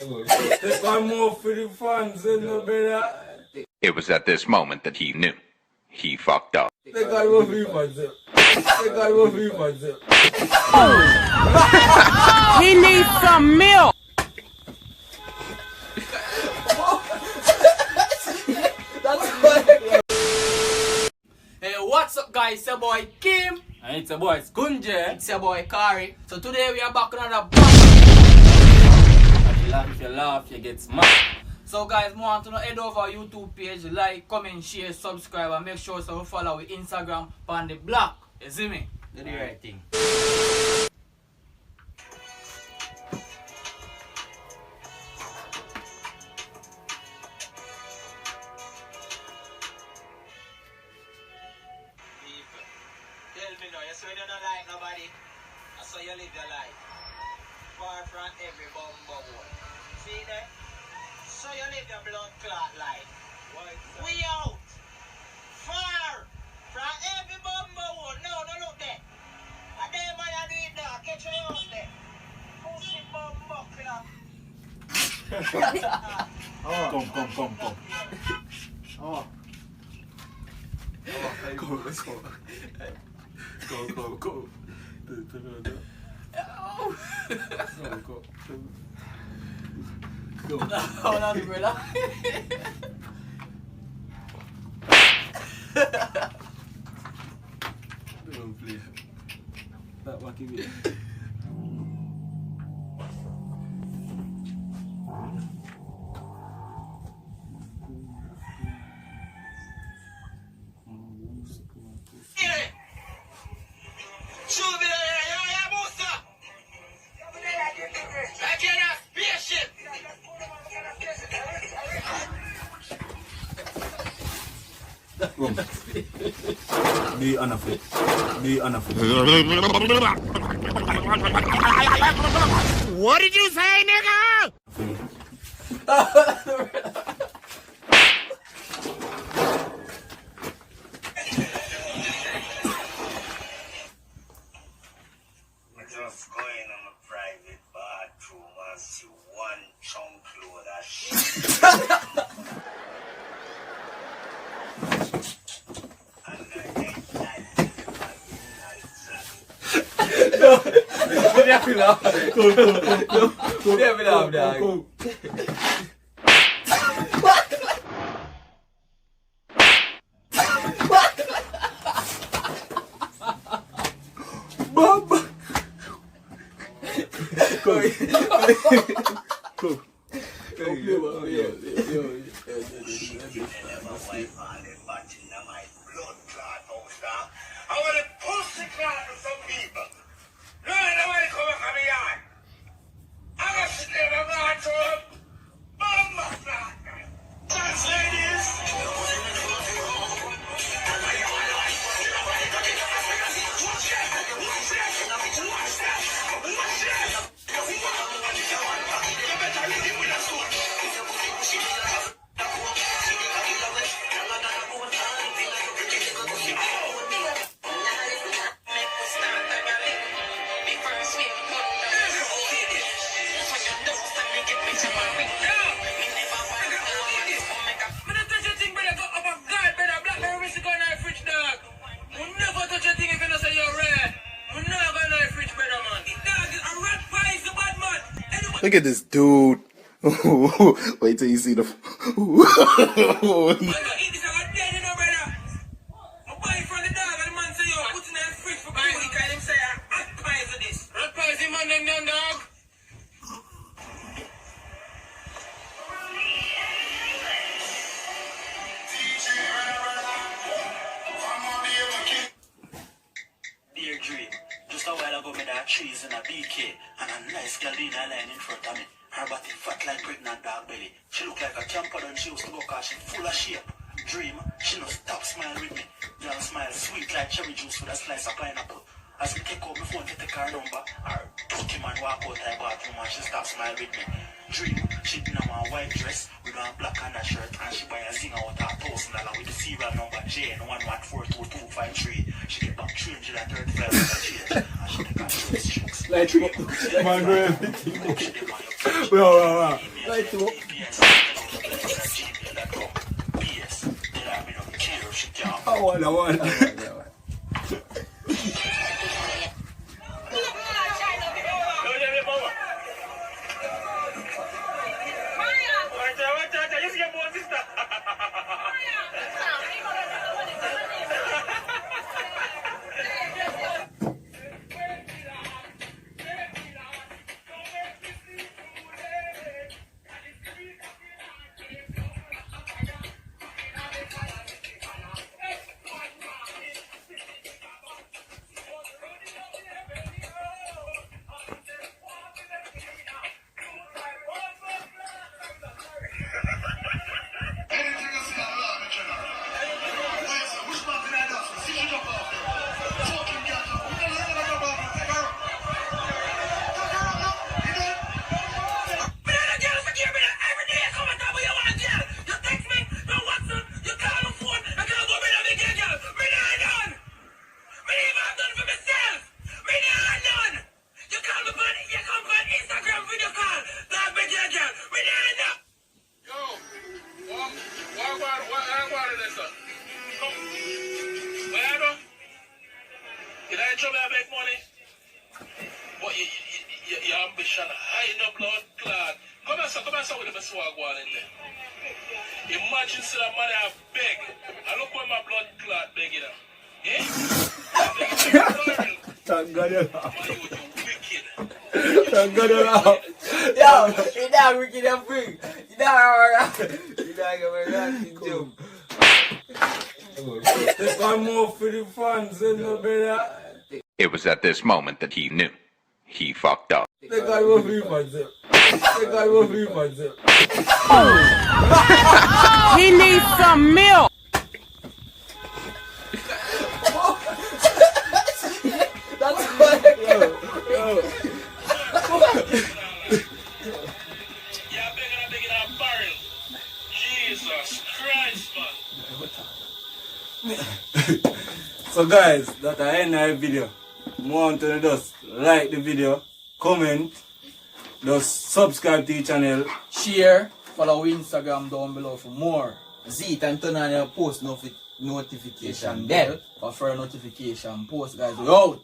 Take one more for the fans, no better. It was at this moment that he knew. He fucked up. Take one more for the fans. Take one more for the fans. He needs some milk. Hey, what's up guys? It's your boy Kim. And it's a boy, it's Kunje. It's your boy Kari. So today we are back on another If you laugh, you get smacked. So guys, more want to know, head over our YouTube page, like, comment, share, subscribe, and make sure so you follow our Instagram on the block. You see me? Do the right thing. Tell me now, you say you don't like nobody. I saw you live your life. Far from every bumbo one. See that? So you live your blood clot life. We out. Far from every bumbo one. No, don't look there. And then man you do it now. Catch you out there. Pussy bumbo clot. Come. Oh. Go, let's go. Go. Go. Hold on, brother. Don't play. That wacky bit. Shoot me there, yeah, Musa. I cannot spaceship. Be unafraid. What did you say, nigga? Just going on a private bathroom and see one chunk load of shit. And I get I want to push the clout to some people. No, nobody come back on me yard. I got to sit there and I'm to him. Bomba clout. Thanks, ladies. Look at this dude. Wait till you see the. Dear Dream, just a while ago, me that trees in a BK and a nice girl in a line in front of me. Her body fat like pregnant dog belly. She look like a camper and she used to go cause she full of shape. Dream, she no stop smile with me. Girl smile sweet like cherry juice with a slice of pineapple. As me take out my phone to take her number, her dirty man walk out her bathroom and she stop smile with me. Dream, she in a white dress with a black undershirt and she buy a zinger out of $1,000 with the serial number JN114223. She get back $335 change and she take her first checks. Like, man, go ahead. Well, Right too. PS, then I mean, don't care if she can't. I want. Your ambition high no blood clot. Come on, with the swag one in there. Imagine so that money I beg. I look where my blood clot begging up. Eh? Thank God you're out. Man, you wicked. Thank God you're out. Yo, you're not wicked and free. You're not alright. You're not going to jump. This one more for the fans, you know, brother. It was at this moment that he knew. He fucked up. They got one for you, man. They got one for you, man. He needs some milk. That's what I Yeah, begging that barrel. Jesus Christ, man. So guys, that's the end of the video. More to just like the video, comment, just subscribe to the channel. Share, follow Instagram down below for more. Zit and turn on your post notification Bell for further notification. Post guys, we out.